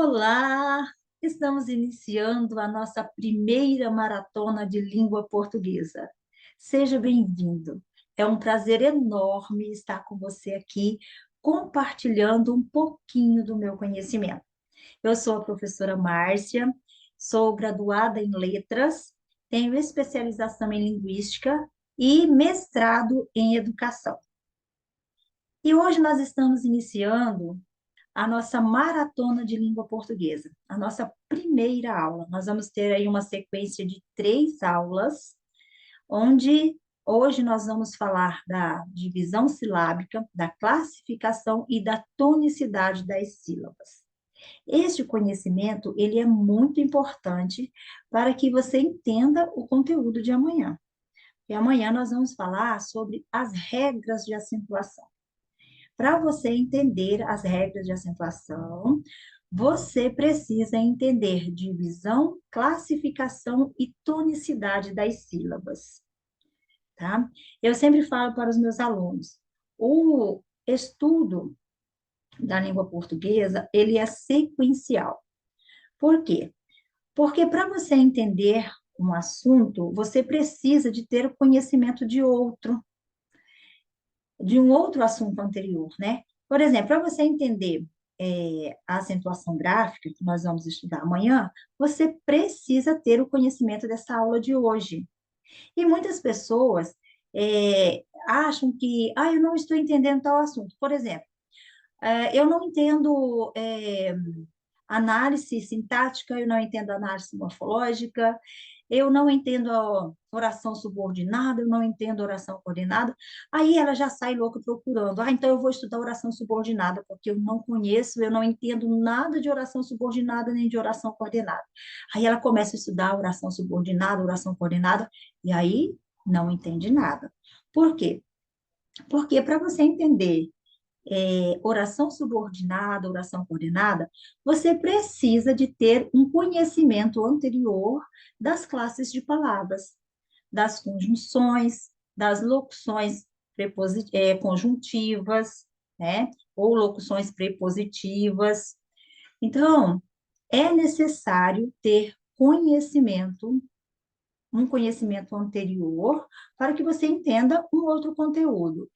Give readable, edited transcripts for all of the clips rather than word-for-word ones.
Olá! Estamos iniciando a nossa primeira maratona de língua portuguesa. Seja bem-vindo. É um prazer enorme estar com você aqui, compartilhando um pouquinho do meu conhecimento. Eu sou a professora Márcia, sou graduada em letras, tenho especialização em linguística e mestrado em educação. E hoje nós estamos iniciando a nossa maratona de língua portuguesa, a nossa primeira aula. Nós vamos ter aí uma sequência de 3 aulas, onde hoje nós vamos falar da divisão silábica, da classificação e da tonicidade das sílabas. Este conhecimento, ele é muito importante para que você entenda o conteúdo de amanhã. E amanhã nós vamos falar sobre as regras de acentuação. Para você entender as regras de acentuação, você precisa entender divisão, classificação e tonicidade das sílabas, tá? Eu sempre falo para os meus alunos, o estudo da língua portuguesa, ele é sequencial. Por quê? Porque para você entender um assunto, você precisa de ter o conhecimento de um outro assunto anterior, né? Por exemplo, para você entender a acentuação gráfica, que nós vamos estudar amanhã, você precisa ter o conhecimento dessa aula de hoje. E muitas pessoas acham que, eu não estou entendendo tal assunto. Por exemplo, eu não entendo análise sintática, eu não entendo análise morfológica, eu não entendo a oração subordinada, eu não entendo oração coordenada. Aí ela já sai louca procurando. Então eu vou estudar oração subordinada, porque eu não conheço, eu não entendo nada de oração subordinada nem de oração coordenada. Aí ela começa a estudar oração subordinada, oração coordenada, e aí não entende nada. Por quê? Porque para você entender oração subordinada, oração coordenada, você precisa de ter um conhecimento anterior das classes de palavras, das conjunções, das locuções conjuntivas, né? Ou locuções prepositivas. Então, é necessário ter um conhecimento anterior, para que você entenda um outro conteúdo.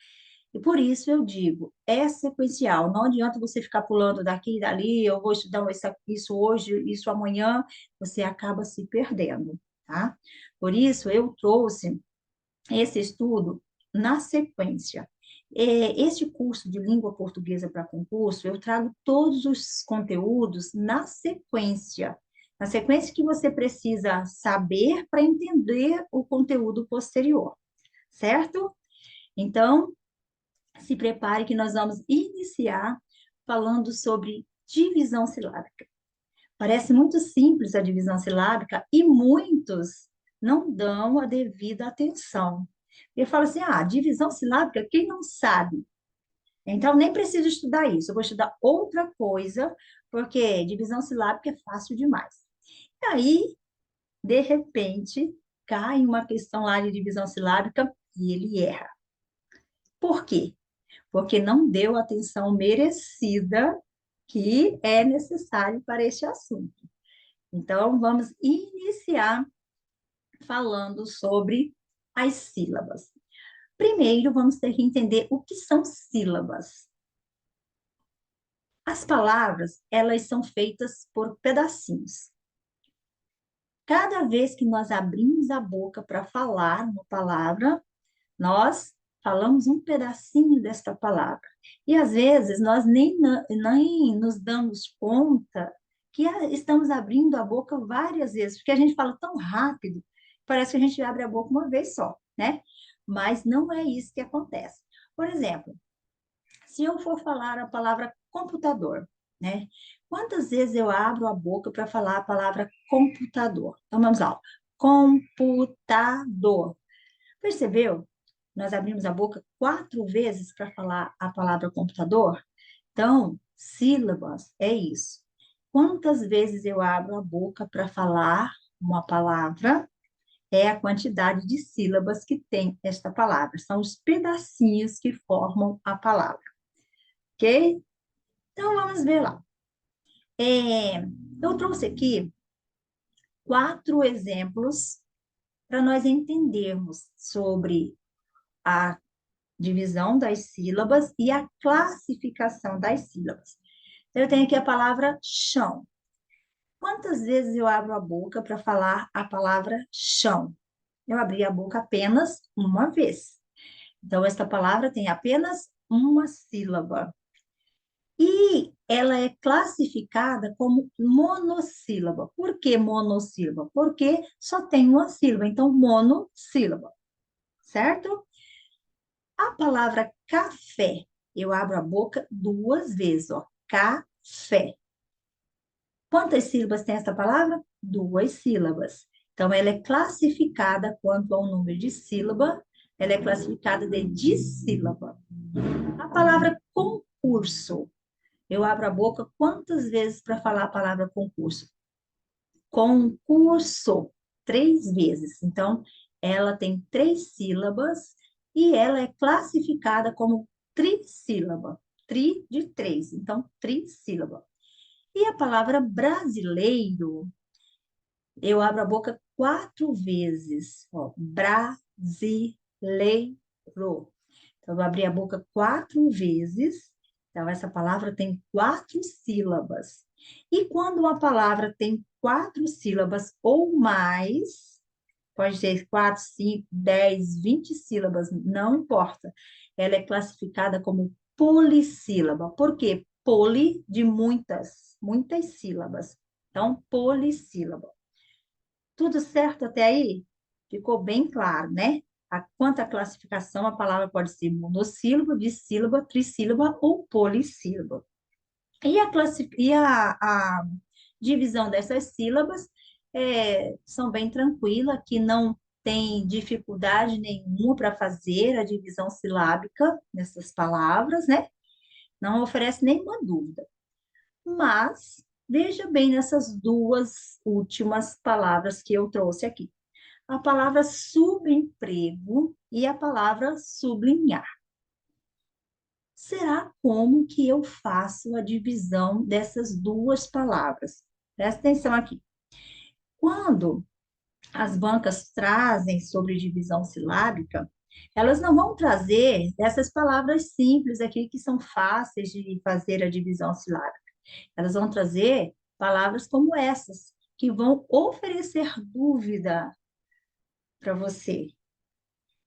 E por isso eu digo, é sequencial. Não adianta você ficar pulando daqui e dali, eu vou estudar isso hoje, isso amanhã, você acaba se perdendo, tá? Por isso eu trouxe esse estudo na sequência. Este curso de língua portuguesa para concurso, eu trago todos os conteúdos na sequência que você precisa saber para entender o conteúdo posterior, certo? Então, se prepare que nós vamos iniciar falando sobre divisão silábica. Parece muito simples a divisão silábica e muitos não dão a devida atenção. Eu falo assim, divisão silábica, quem não sabe? Então, nem preciso estudar isso, eu vou estudar outra coisa, porque divisão silábica é fácil demais. E aí, de repente, cai uma questão lá de divisão silábica e ele erra. Por quê? Porque não deu a atenção merecida que é necessário para este assunto. Então, vamos iniciar falando sobre as sílabas. Primeiro, vamos ter que entender o que são sílabas. As palavras, elas são feitas por pedacinhos. Cada vez que nós abrimos a boca para falar uma palavra, nós falamos um pedacinho desta palavra. E às vezes nós nem nos damos conta que estamos abrindo a boca várias vezes, porque a gente fala tão rápido, parece que a gente abre a boca uma vez só, né? Mas não é isso que acontece. Por exemplo, se eu for falar a palavra computador, né? Quantas vezes eu abro a boca para falar a palavra computador? Então vamos lá. Computador. Percebeu? Nós abrimos a boca 4 vezes para falar a palavra computador. Então, sílabas é isso. Quantas vezes eu abro a boca para falar uma palavra é a quantidade de sílabas que tem esta palavra. São os pedacinhos que formam a palavra. Ok? Então, vamos ver lá. Eu trouxe aqui 4 exemplos para nós entendermos sobre a divisão das sílabas e a classificação das sílabas. Eu tenho aqui a palavra chão. Quantas vezes eu abro a boca para falar a palavra chão? Eu abri a boca apenas uma vez. Então, esta palavra tem apenas uma sílaba. E ela é classificada como monossílaba. Por que monossílaba? Porque só tem uma sílaba, então monossílaba, certo? A palavra café, eu abro a boca 2 vezes, ó, café. Quantas sílabas tem essa palavra? 2 sílabas. Então, ela é classificada quanto ao número de sílaba, ela é classificada de dissílaba. A palavra concurso, eu abro a boca quantas vezes para falar a palavra concurso? Concurso, 3 vezes. Então, ela tem 3 sílabas e ela é classificada como trissílaba. Tri de 3, então, trissílaba. E a palavra brasileiro, eu abro a boca 4 vezes. Ó, brasileiro. Então, eu abri a boca 4 vezes. Então, essa palavra tem 4 sílabas. E quando uma palavra tem 4 sílabas ou mais, pode ter 4, 5, 10, 20 sílabas, não importa. Ela é classificada como polissílaba. Por quê? Poli de muitas, muitas sílabas. Então, polissílaba. Tudo certo até aí? Ficou bem claro, né? Quanto à classificação, a palavra pode ser monossílaba, dissílaba, trissílaba ou polissílaba. E a divisão dessas sílabas são bem tranquilas, que não tem dificuldade nenhuma para fazer a divisão silábica nessas palavras, né? Não oferece nenhuma dúvida. Mas veja bem nessas 2 últimas palavras que eu trouxe aqui. A palavra subemprego e a palavra sublinhar. Será como que eu faço a divisão dessas 2 palavras? Presta atenção aqui. Quando as bancas trazem sobre divisão silábica, elas não vão trazer essas palavras simples aqui que são fáceis de fazer a divisão silábica. Elas vão trazer palavras como essas, que vão oferecer dúvida para você.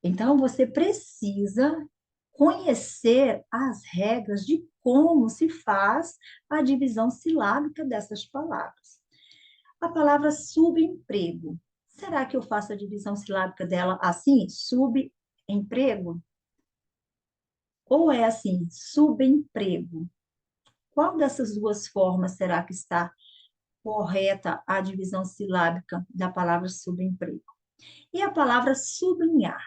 Então, você precisa conhecer as regras de como se faz a divisão silábica dessas palavras. A palavra subemprego. Será que eu faço a divisão silábica dela assim? Subemprego? Ou é assim, subemprego? Qual dessas 2 formas será que está correta a divisão silábica da palavra subemprego? E a palavra sublinhar?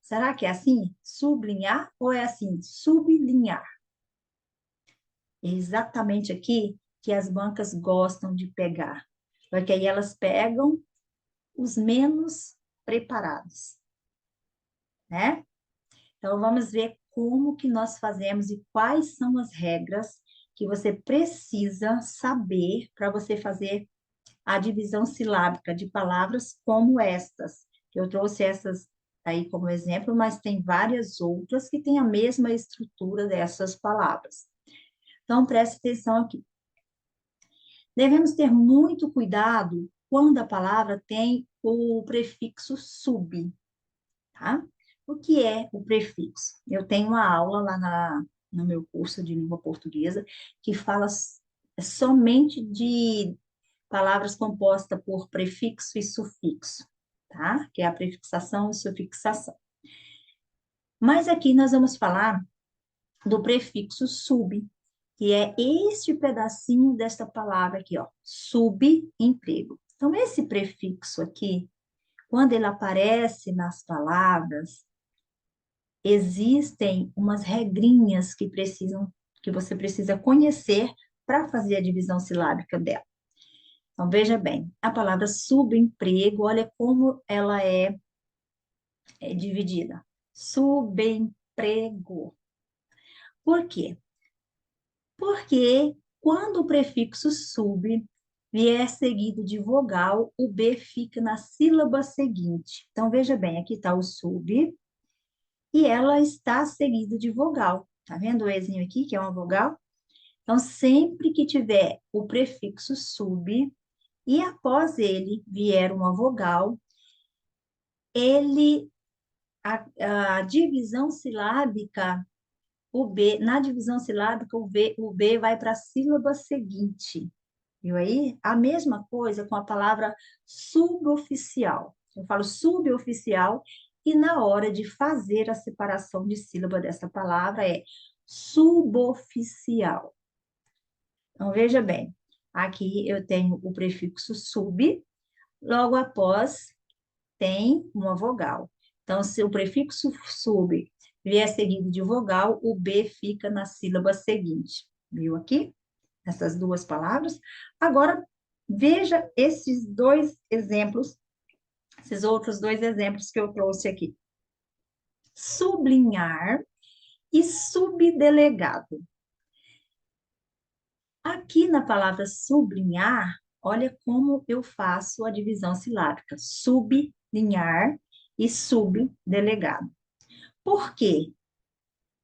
Será que é assim? Sublinhar ou é assim? Sublinhar? É exatamente aqui que as bancas gostam de pegar, porque aí elas pegam os menos preparados, né? Então, vamos ver como que nós fazemos e quais são as regras que você precisa saber para você fazer a divisão silábica de palavras como estas. Eu trouxe essas aí como exemplo, mas tem várias outras que têm a mesma estrutura dessas palavras. Então, preste atenção aqui. Devemos ter muito cuidado quando a palavra tem o prefixo sub, tá? O que é o prefixo? Eu tenho uma aula lá no meu curso de língua portuguesa que fala somente de palavras compostas por prefixo e sufixo, tá? Que é a prefixação e sufixação. Mas aqui nós vamos falar do prefixo sub, que é este pedacinho desta palavra aqui, ó, subemprego. Então, esse prefixo aqui, quando ele aparece nas palavras, existem umas regrinhas que você precisa conhecer para fazer a divisão silábica dela. Então, veja bem, a palavra subemprego, olha como ela é dividida. Subemprego. Por quê? Porque Quando o prefixo sub vier seguido de vogal, o B fica na sílaba seguinte. Então, veja bem, aqui está o sub e ela está seguida de vogal. Tá vendo o Ezinho aqui, que é uma vogal? Então, sempre que tiver o prefixo sub e após ele vier uma vogal, ele, a divisão silábica, na divisão silábica, o B vai para a sílaba seguinte. Viu aí? A mesma coisa com a palavra suboficial. Eu falo suboficial e na hora de fazer a separação de sílaba dessa palavra é suboficial. Então, veja bem, aqui eu tenho o prefixo sub, logo após tem uma vogal. Então, se o prefixo sub vier seguido de vogal, o B fica na sílaba seguinte. Viu aqui? Essas duas palavras. Agora, veja esses dois exemplos, esses outros dois exemplos que eu trouxe aqui. Sublinhar e subdelegado. Aqui na palavra sublinhar, olha como eu faço a divisão silábica. Sublinhar e subdelegado. Por quê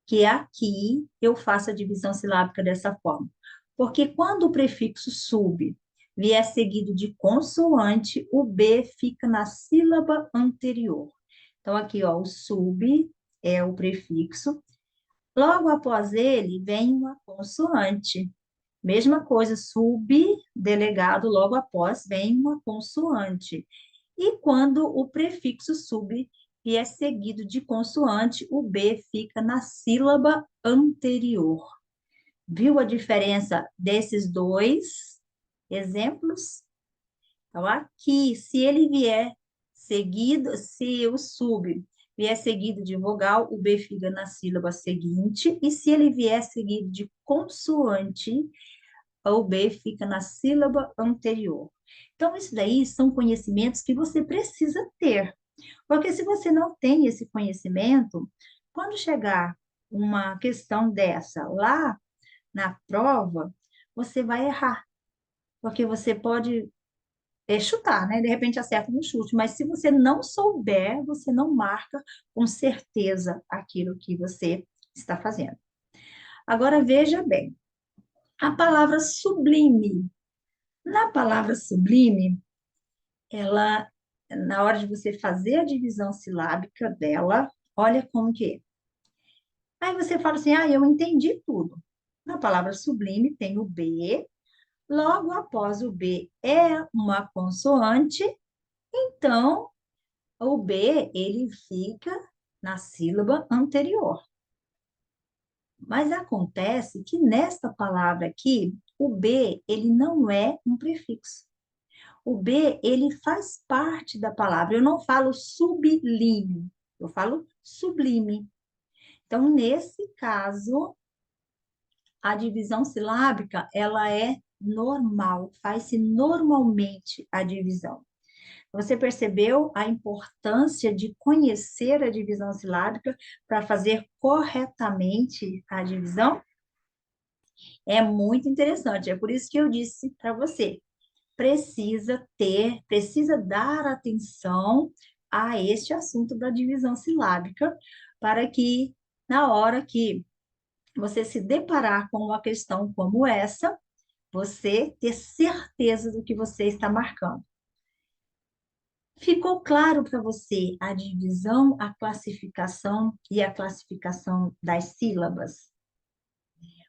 que aqui eu faço a divisão silábica dessa forma? Porque quando o prefixo sub vier seguido de consoante, o B fica na sílaba anterior. Então, aqui, ó, o sub é o prefixo. Logo após ele, vem uma consoante. Mesma coisa, subdelegado, logo após, vem uma consoante. E quando o prefixo sub vier seguido de consoante, o B fica na sílaba anterior. Viu a diferença desses dois exemplos? Então, aqui, se ele vier seguido, se o sub vier seguido de vogal, o B fica na sílaba seguinte, e se ele vier seguido de consoante, o B fica na sílaba anterior. Então, isso daí são conhecimentos que você precisa ter, porque se você não tem esse conhecimento, quando chegar uma questão dessa lá na prova, você vai errar, porque você pode chutar, né? De repente acerta no chute, mas se você não souber, você não marca com certeza aquilo que você está fazendo. Agora veja bem, a palavra sublime. Na palavra sublime, ela, na hora de você fazer a divisão silábica dela, olha como que é. Aí você fala assim, ah, eu entendi tudo. Na palavra sublime tem o B, logo após o B é uma consoante, então o B ele fica na sílaba anterior. Mas acontece que nesta palavra aqui, o B ele não é um prefixo. O B, ele faz parte da palavra. Eu não falo sublime, eu falo sublime. Então, nesse caso, a divisão silábica, ela é normal, faz-se normalmente a divisão. Você percebeu a importância de conhecer a divisão silábica para fazer corretamente a divisão? É muito interessante, é por isso que eu disse para você, precisa dar atenção a este assunto da divisão silábica, para que, na hora que você se deparar com uma questão como essa, você ter certeza do que você está marcando. Ficou claro para você a divisão, a classificação e a classificação das sílabas?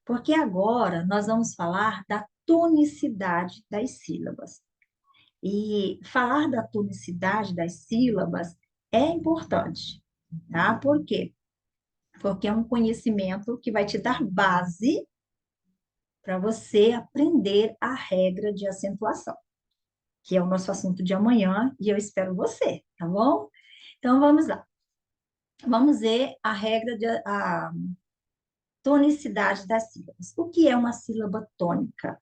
Porque agora nós vamos falar da tonicidade das sílabas. E falar da tonicidade das sílabas é importante, tá? Por quê? Porque é um conhecimento que vai te dar base para você aprender a regra de acentuação, que é o nosso assunto de amanhã, e eu espero você, tá bom? Então vamos lá. Vamos ver a regra de a tonicidade das sílabas. O que é uma sílaba tônica?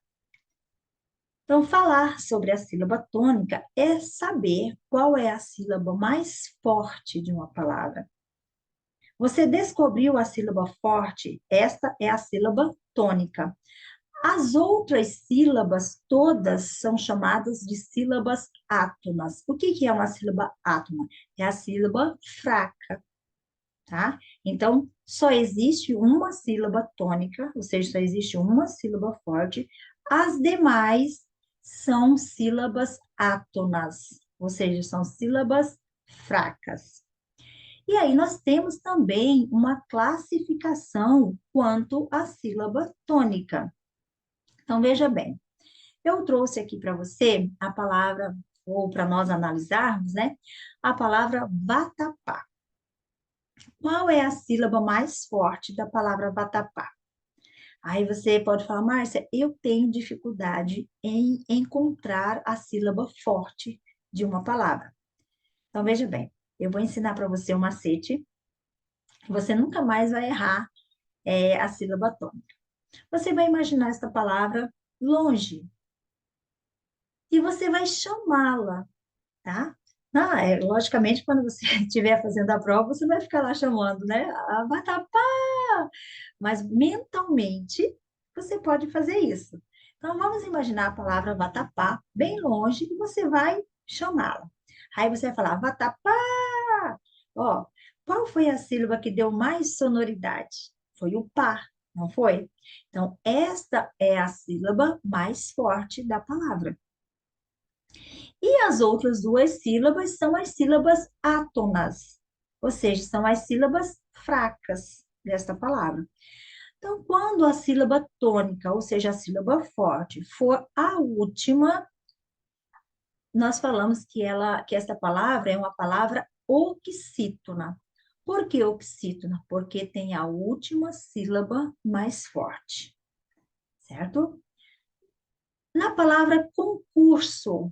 Então, falar sobre a sílaba tônica é saber qual é a sílaba mais forte de uma palavra. Você descobriu a sílaba forte? Esta é a sílaba tônica. As outras sílabas todas são chamadas de sílabas átonas. O que que é uma sílaba átona? É a sílaba fraca, tá? Então, só existe uma sílaba tônica, ou seja, só existe uma sílaba forte. As demais são sílabas átonas, ou seja, são sílabas fracas. E aí nós temos também uma classificação quanto à sílaba tônica. Então, veja bem, eu trouxe aqui para você a palavra, ou para nós analisarmos, né? A palavra vatapá. Qual é a sílaba mais forte da palavra vatapá? Aí você pode falar, Márcia, eu tenho dificuldade em encontrar a sílaba forte de uma palavra. Então, veja bem, eu vou ensinar para você um macete, você nunca mais vai errar a sílaba tônica. Você vai imaginar esta palavra longe e você vai chamá-la, tá? Não, logicamente, quando você estiver fazendo a prova, você vai ficar lá chamando, né? A vatapá! Mas mentalmente, você pode fazer isso. Então, vamos imaginar a palavra vatapá bem longe e você vai chamá-la. Aí você vai falar, vatapá! Ó, qual foi a sílaba que deu mais sonoridade? Foi o pá, não foi? Então, esta é a sílaba mais forte da palavra. E as outras duas sílabas são as sílabas átonas, ou seja, são as sílabas fracas desta palavra. Então, quando a sílaba tônica, ou seja, a sílaba forte, for a última, nós falamos que esta palavra é uma palavra oxítona. Por que oxítona? Porque tem a última sílaba mais forte, certo? Na palavra concurso,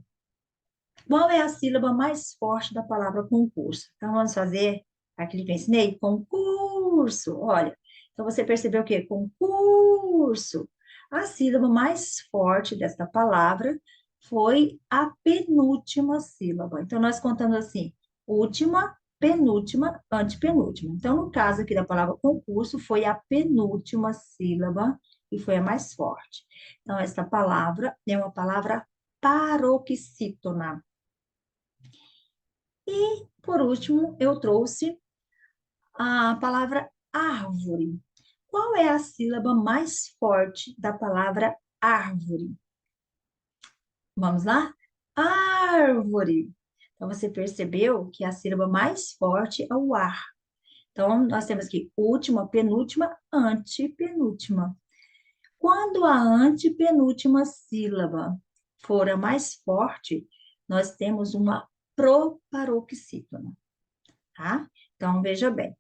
qual é a sílaba mais forte da palavra concurso? Então, vamos fazer aquele que eu ensinei? Concurso. Olha, então você percebeu o quê? Concurso. A sílaba mais forte desta palavra foi a penúltima sílaba. Então, nós contamos assim: última, penúltima, antepenúltima. Então, no caso aqui da palavra concurso, foi a penúltima sílaba e foi a mais forte. Então, esta palavra é uma palavra paroxítona. E, por último, eu trouxe a palavra árvore. Qual é a sílaba mais forte da palavra árvore? Vamos lá? Árvore. Então, você percebeu que a sílaba mais forte é o ar. Então, nós temos aqui última, penúltima, antepenúltima. Quando a antepenúltima sílaba for a mais forte, nós temos uma proparoxítona, tá? Então, veja bem.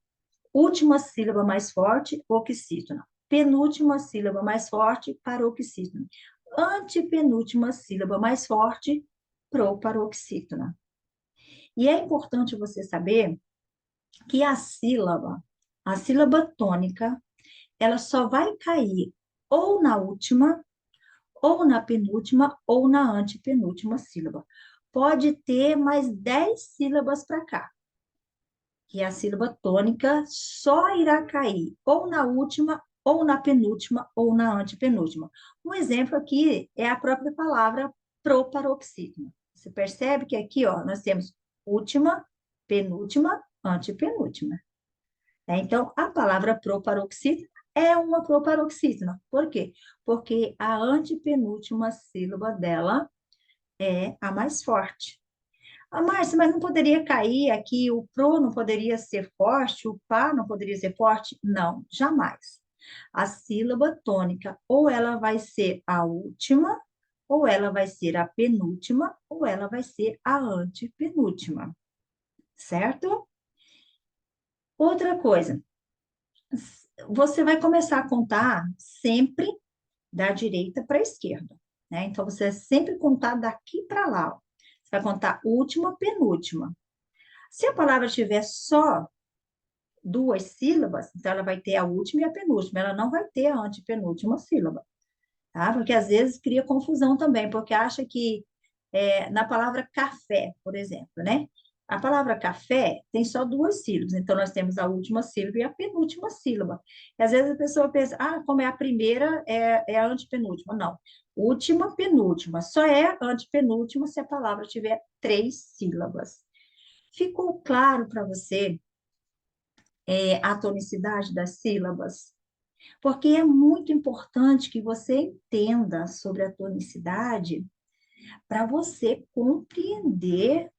Última sílaba mais forte, oxítona. Penúltima sílaba mais forte, paroxítona. Antepenúltima sílaba mais forte, proparoxítona. E é importante você saber que a sílaba tônica, ela só vai cair ou na última, ou na penúltima, ou na antepenúltima sílaba. Pode ter mais 10 sílabas para cá, que a sílaba tônica só irá cair ou na última, ou na penúltima, ou na antepenúltima. Um exemplo aqui é a própria palavra proparoxítona. Você percebe que aqui, ó, nós temos última, penúltima, antepenúltima. Então, a palavra proparoxítona é uma proparoxítona. Por quê? Porque a antepenúltima sílaba dela é a mais forte. Ah, Márcia, mas não poderia cair aqui, o pro não poderia ser forte, o pá não poderia ser forte? Não, jamais. A sílaba tônica, ou ela vai ser a última, ou ela vai ser a penúltima, ou ela vai ser a antepenúltima, certo? Outra coisa, você vai começar a contar sempre da direita para a esquerda, né? Então, você vai sempre contar daqui para lá, ó. Você vai contar última, penúltima. Se a palavra tiver só duas sílabas, então ela vai ter a última e a penúltima, ela não vai ter a antepenúltima sílaba, tá? Porque às vezes cria confusão também, porque acha que na palavra café, por exemplo, né? A palavra café tem só duas sílabas, então nós temos a última sílaba e a penúltima sílaba. E às vezes a pessoa pensa, ah, como é a primeira, é a antepenúltima. Não. Última, penúltima. Só é antepenúltima se a palavra tiver três sílabas. Ficou claro para você, a tonicidade das sílabas? Porque é muito importante que você entenda sobre a tonicidade para você compreender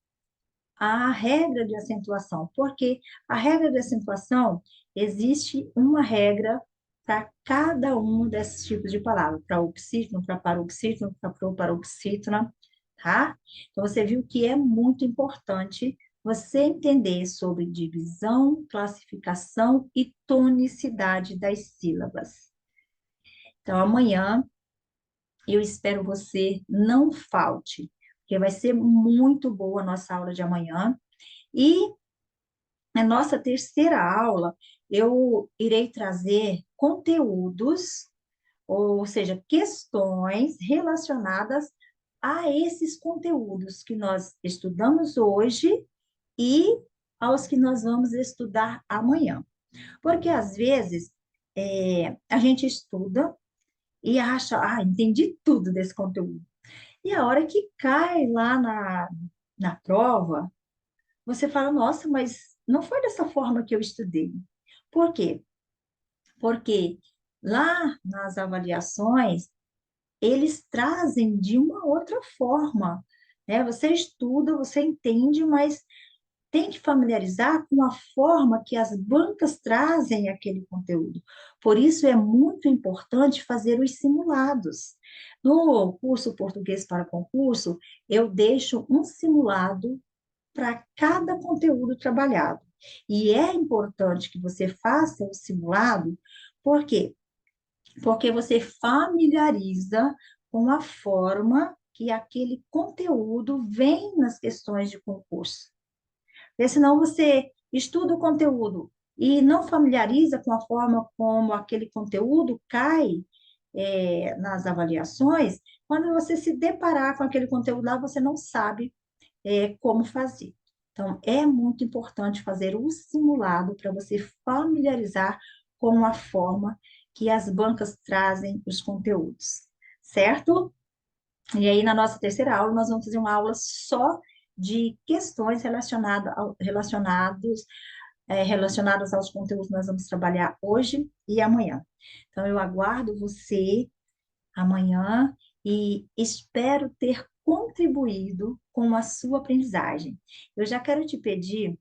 a regra de acentuação, porque a regra de acentuação existe uma regra para cada um desses tipos de palavra, para oxítono, para paroxítono, para proparoxítona, tá? Então você viu que é muito importante você entender sobre divisão, classificação e tonicidade das sílabas. Então amanhã eu espero você não falte, porque vai ser muito boa a nossa aula de amanhã. E na nossa terceira aula, eu irei trazer conteúdos, ou seja, questões relacionadas a esses conteúdos que nós estudamos hoje e aos que nós vamos estudar amanhã. Porque às vezes a gente estuda e acha, ah, entendi tudo desse conteúdo. E a hora que cai lá na prova, você fala, nossa, mas não foi dessa forma que eu estudei. Por quê? Porque lá nas avaliações, eles trazem de uma outra forma, né? Você estuda, você entende, mas tem que familiarizar com a forma que as bancas trazem aquele conteúdo. Por isso é muito importante fazer os simulados. No curso Português para Concurso, eu deixo um simulado para cada conteúdo trabalhado. E é importante que você faça o simulado, por quê? Porque você familiariza com a forma que aquele conteúdo vem nas questões de concurso. Porque senão você estuda o conteúdo e não familiariza com a forma como aquele conteúdo cai, nas avaliações, quando você se deparar com aquele conteúdo lá, você não sabe como fazer. Então, é muito importante fazer o simulado para você familiarizar com a forma que as bancas trazem os conteúdos, certo? E aí, na nossa terceira aula, nós vamos fazer uma aula só de questões relacionadas aos conteúdos que nós vamos trabalhar hoje e amanhã. Então, eu aguardo você amanhã e espero ter contribuído com a sua aprendizagem. Eu já quero te pedir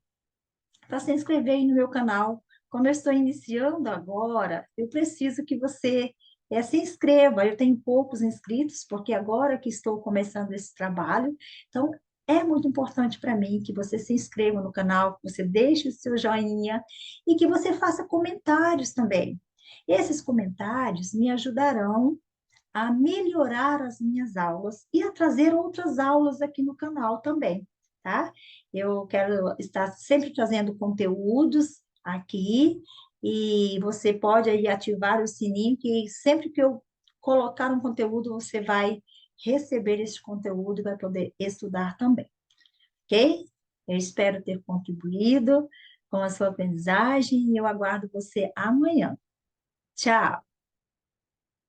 para se inscrever aí no meu canal. Como eu estou iniciando agora, eu preciso que você se inscreva. Eu tenho poucos inscritos, porque agora que estou começando esse trabalho, então é muito importante para mim que você se inscreva no canal, que você deixe o seu joinha e que você faça comentários também. Esses comentários me ajudarão a melhorar as minhas aulas e a trazer outras aulas aqui no canal também, tá? Eu quero estar sempre trazendo conteúdos aqui e você pode aí ativar o sininho que sempre que eu colocar um conteúdo, você vai receber esse conteúdo e vai poder estudar também, ok? Eu espero ter contribuído com a sua aprendizagem e eu aguardo você amanhã. Tchau!